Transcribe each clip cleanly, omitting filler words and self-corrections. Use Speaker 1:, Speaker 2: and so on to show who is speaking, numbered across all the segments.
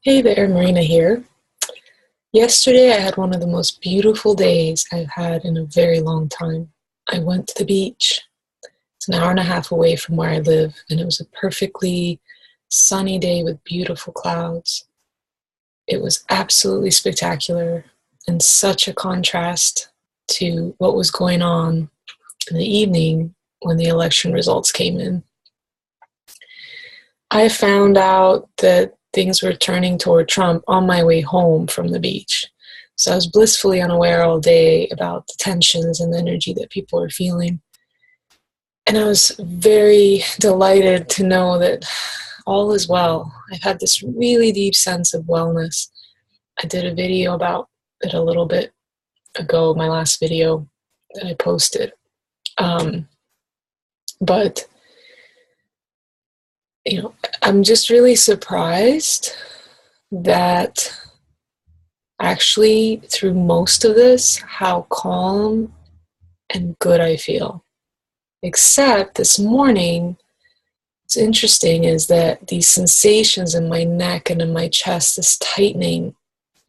Speaker 1: Hey there, Marina here. Yesterday I had one of the most beautiful days I've had in a very long time. I went to the beach. It's an hour and a half away from where I live, and it was a perfectly sunny day with beautiful clouds. It was absolutely spectacular and such a contrast to what was going on in the evening when the election results came in. I found out that things were turning toward Trump on my way home from the beach. So I was blissfully unaware all day about the tensions and the energy that people were feeling. And I was very delighted to know that all is well. I've had this really deep sense of wellness. I did a video about it a little bit ago, my last video that I posted. But I'm just really surprised that actually through most of this, how calm and good I feel. Except this morning, what's interesting is that these sensations in my neck and in my chest, this tightening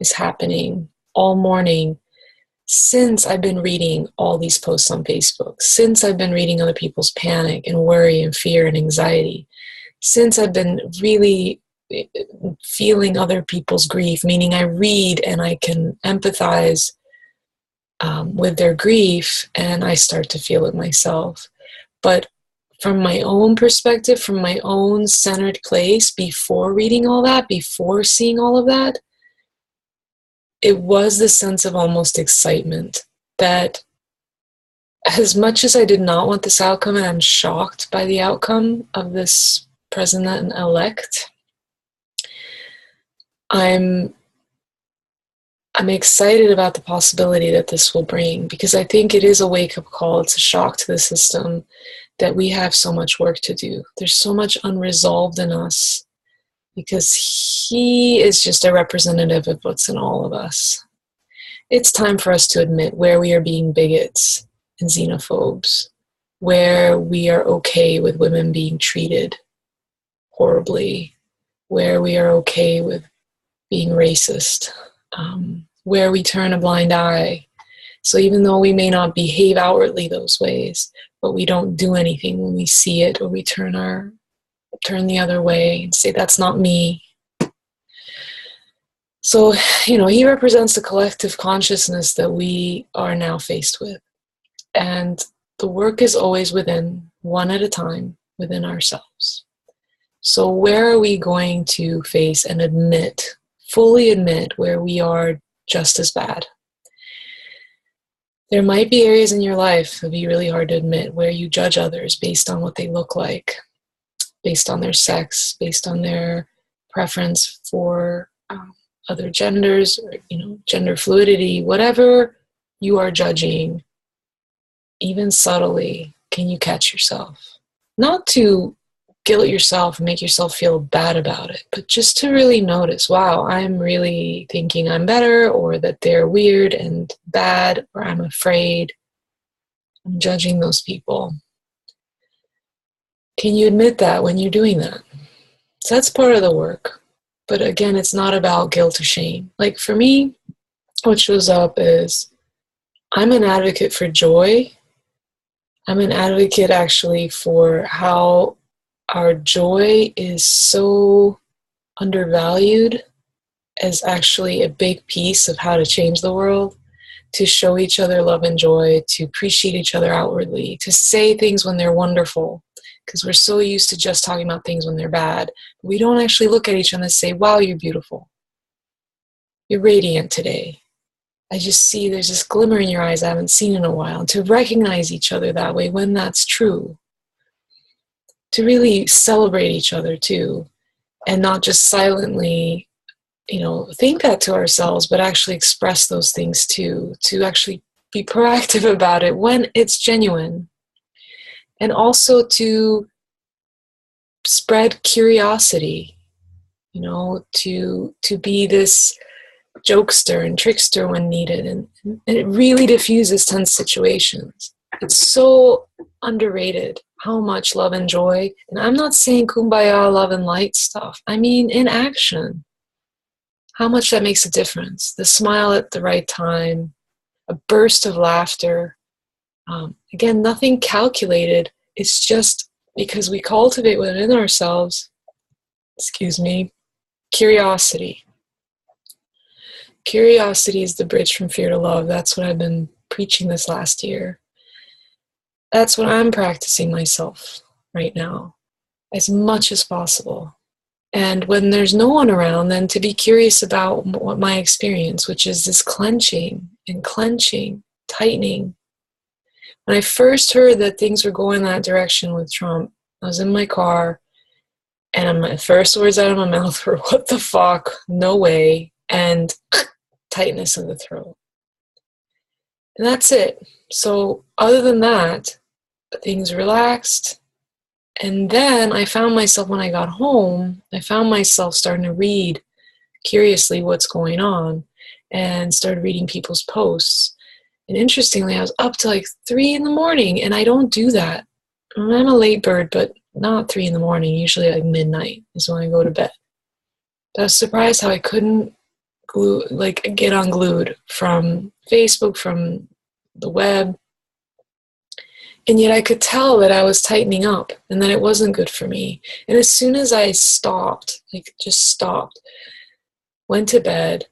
Speaker 1: is happening all morning since I've been reading all these posts on Facebook, since I've been reading other people's panic and worry and fear and anxiety. Since I've been really feeling other people's grief, meaning I read and I can empathize with their grief, and I start to feel it myself. But from my own perspective, from my own centered place, before reading all that, before seeing all of that, it was the sense of almost excitement that as much as I did not want this outcome, and I'm shocked by the outcome of this president-elect, I'm excited about the possibility that this will bring, because I think it is a wake-up call. It's a shock to the system that we have so much work to do. There's so much unresolved in us because he is just a representative of what's in all of us. It's time for us to admit where we are being bigots and xenophobes, where we are okay with women being treated horribly, where we are okay with being racist, where we turn a blind eye. So even though we may not behave outwardly those ways, but we don't do anything when we see it, or we turn the other way and say, that's not me. So, he represents the collective consciousness that we are now faced with. And the work is always within, one at a time, within ourselves. So where are we going to face and fully admit where we are just as bad? There might be areas in your life that be really hard to admit, where you judge others based on what they look like, based on their sex, based on their preference for other genders, or gender fluidity, whatever you are judging, even subtly, can you catch yourself? Not to guilt yourself and make yourself feel bad about it, but just to really notice, wow, I'm really thinking I'm better, or that they're weird and bad, or I'm afraid. I'm judging those people. Can you admit that when you're doing that? So that's part of the work. But again, it's not about guilt or shame. Like for me, what shows up is I'm an advocate for joy. I'm an advocate actually for how our joy is so undervalued as actually a big piece of how to change the world, to show each other love and joy, to appreciate each other outwardly, to say things when they're wonderful, because we're so used to just talking about things when they're bad. We don't actually look at each other and say, wow, you're beautiful. You're radiant today. I just see there's this glimmer in your eyes I haven't seen in a while. And to recognize each other that way when that's true. To really celebrate each other too. And not just silently, think that to ourselves, but actually express those things too. To actually be proactive about it when it's genuine. And also to spread curiosity, to be this jokester and trickster when needed, and it really diffuses tense situations. It's so underrated how much love and joy, and I'm not saying kumbaya love and light stuff, I mean in action, how much that makes a difference. The smile at the right time, a burst of laughter. Again, nothing calculated. It's just because we cultivate within ourselves, curiosity. Curiosity is the bridge from fear to love. That's what I've been preaching this last year. That's what I'm practicing myself right now, as much as possible. And when there's no one around, then to be curious about what my experience, which is this clenching and clenching, tightening. When I first heard that things were going that direction with Trump, I was in my car, and my first words out of my mouth were, "What the fuck? No way," and tightness in the throat. And that's it. So other than that, things relaxed. And then I found myself, when I got home, I found myself starting to read curiously what's going on and started reading people's posts. And interestingly, I was up to like 3 in the morning, and I don't do that. I'm a late bird, but not 3 in the morning. Usually like midnight is when I go to bed. But I was surprised how I couldn't get unglued from Facebook, from the web. And yet I could tell that I was tightening up and that it wasn't good for me. And as soon as I stopped, went to bed,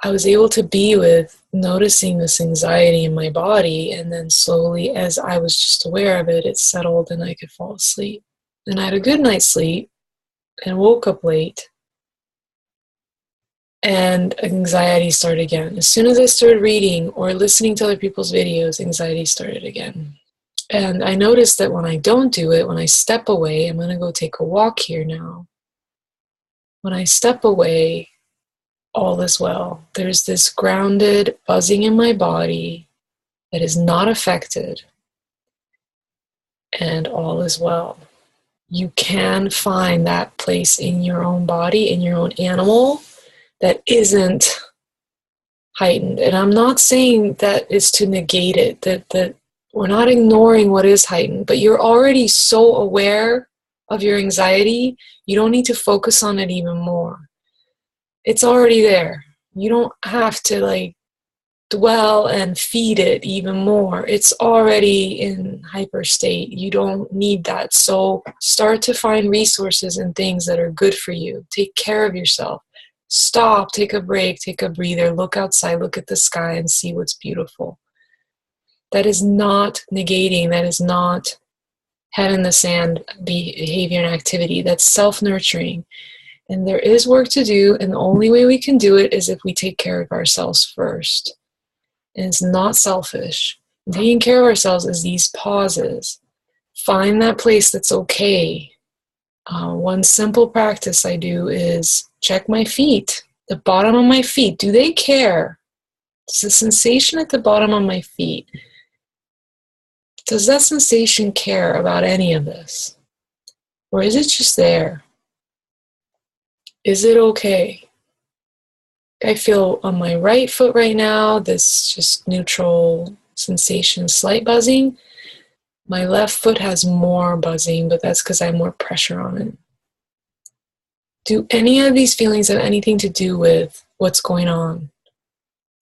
Speaker 1: I was able to be with noticing this anxiety in my body. And then slowly, as I was just aware of it, it settled and I could fall asleep. And I had a good night's sleep and woke up late. And anxiety started again. As soon as I started reading or listening to other people's videos, anxiety started again. And I noticed that when I don't do it, when I step away, I'm going to go take a walk here now. When I step away, all is well. There's this grounded buzzing in my body that is not affected, and all is well. You can find that place in your own body, in your own animal, that isn't heightened. And I'm not saying that it's to negate it, that we're not ignoring what is heightened, but you're already so aware of your anxiety, you don't need to focus on it even more. It's already there. You don't have to dwell and feed it even more. It's already in hyper state. You don't need that. So start to find resources and things that are good for you. Take care of yourself. Stop, take a break, take a breather, look outside, look at the sky and see what's beautiful. That is not negating. That is not head in the sand behavior and activity. That's self-nurturing. And there is work to do, and the only way we can do it is if we take care of ourselves first. And it's not selfish. Taking care of ourselves is these pauses. Find that place that's okay. One simple practice I do is check my feet, the bottom of my feet. Do they care? Does the sensation at the bottom of my feet, does that sensation care about any of this? Or is it just there? Is it okay? I feel on my right foot right now, this just neutral sensation, slight buzzing. My left foot has more buzzing, but that's because I have more pressure on it. Do any of these feelings have anything to do with what's going on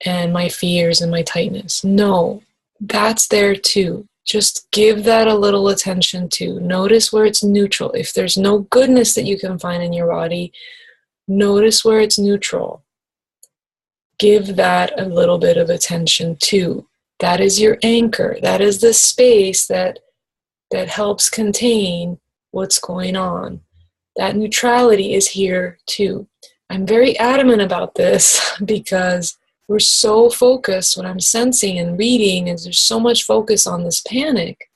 Speaker 1: and my fears and my tightness? No, that's there too. Just give that a little attention too. Notice where it's neutral. If there's no goodness that you can find in your body, notice where it's neutral. Give that a little bit of attention too. That is your anchor. That is the space that helps contain what's going on. That neutrality is here too. I'm very adamant about this because we're so focused when I'm sensing and reading, and there's so much focus on this panic.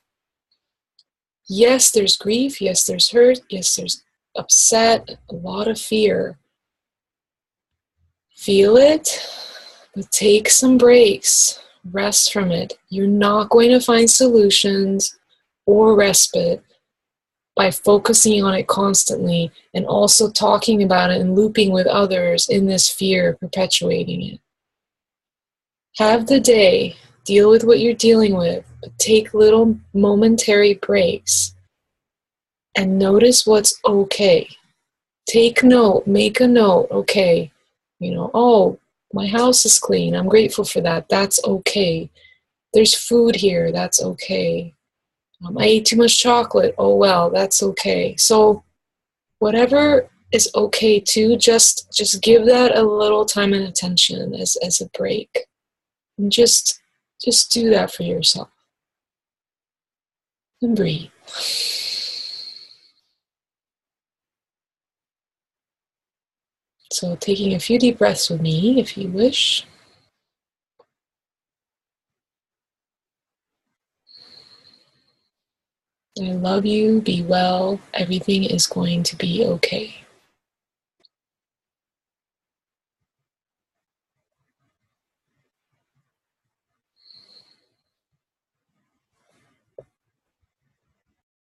Speaker 1: Yes, there's grief. Yes, there's hurt. Yes, there's upset, a lot of fear. Feel it, but take some breaks. Rest from it. You're not going to find solutions or respite by focusing on it constantly and also talking about it and looping with others in this fear, perpetuating it. Have the day, deal with what you're dealing with, but take little momentary breaks and notice what's okay. Take note, make a note, okay, Oh, my house is clean. I'm grateful for that. That's okay. There's food here. That's okay. I ate too much chocolate. Oh, well, that's okay. So whatever is okay too, just give that a little time and attention as a break. And just do that for yourself. And breathe. So taking a few deep breaths with me, if you wish. I love you. Be well. Everything is going to be okay.